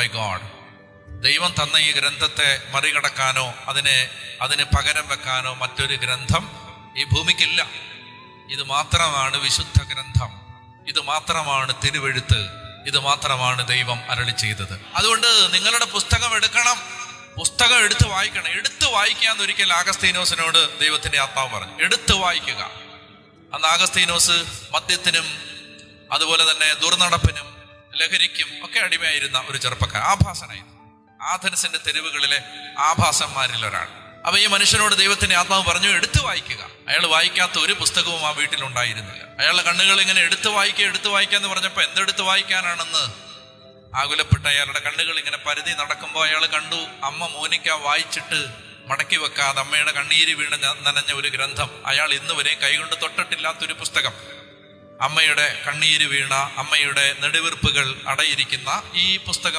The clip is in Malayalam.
മൈ ഗോഡ്, ദൈവം തന്ന ഈ ഗ്രന്ഥത്തെ മറികടക്കാനോ അതിന് പകരം വെക്കാനോ മറ്റൊരു ഗ്രന്ഥം ഈ ഭൂമിക്കില്ല. ഇത് മാത്രമാണ് വിശുദ്ധ ഗ്രന്ഥം, ഇത് മാത്രമാണ് തിരുവെഴുത്ത്, ഇത് മാത്രമാണ് ദൈവം അരുളി ചെയ്തത്. അതുകൊണ്ട് നിങ്ങളുടെ പുസ്തകം എടുക്കണം, പുസ്തകം എടുത്ത് വായിക്കണം. എടുത്ത് വായിക്കാന്ന് ഒരിക്കൽ ആഗസ്തീനോസിനോട് ദൈവത്തിന്റെ ആത്മാവ് പറഞ്ഞു. എടുത്ത് വായിക്കുക. അന്ന് ആഗസ്തീനോസ് മദ്യത്തിനും അതുപോലെ തന്നെ ദുർനടപ്പിനും ലഹരിക്കും ഒക്കെ അടിമയായിരുന്ന ഒരു ചെറുപ്പക്കാരൻ, ആഭാസനായിരുന്നു. ആഥൻസിന്റെ തെരുവുകളിലെ ആഭാസന്മാരിൽ ഒരാൾ. അപ്പൊ ഈ മനുഷ്യനോട് ദൈവത്തിന്റെ ആത്മാവ് പറഞ്ഞു, എടുത്തു വായിക്കുക. അയാൾ വായിക്കാത്ത ഒരു പുസ്തകവും ആ വീട്ടിലുണ്ടായിരുന്നില്ല. അയാളുടെ കണ്ണുകൾ ഇങ്ങനെ എടുത്തു വായിക്കാന്ന് പറഞ്ഞപ്പോ എന്തെടുത്ത് വായിക്കാനാണെന്ന് ആകുലപ്പെട്ട അയാളുടെ കണ്ണുകൾ ഇങ്ങനെ പരുതി നടക്കുമ്പോൾ അയാൾ കണ്ടു, അമ്മ മോനിക്ക വായിച്ചിട്ട് മടക്കി വെക്കാതെ അമ്മയുടെ കണ്ണീര് വീണ് നനഞ്ഞ ഒരു ഗ്രന്ഥം. അയാൾ ഇന്ന് വരെ കൈകൊണ്ട് തൊട്ടിട്ടില്ലാത്തൊരു പുസ്തകം. അമ്മയുടെ കണ്ണീര് വീണ, അമ്മയുടെ നെടുവീർപ്പുകൾ അടയിരിക്കുന്ന ഈ പുസ്തകം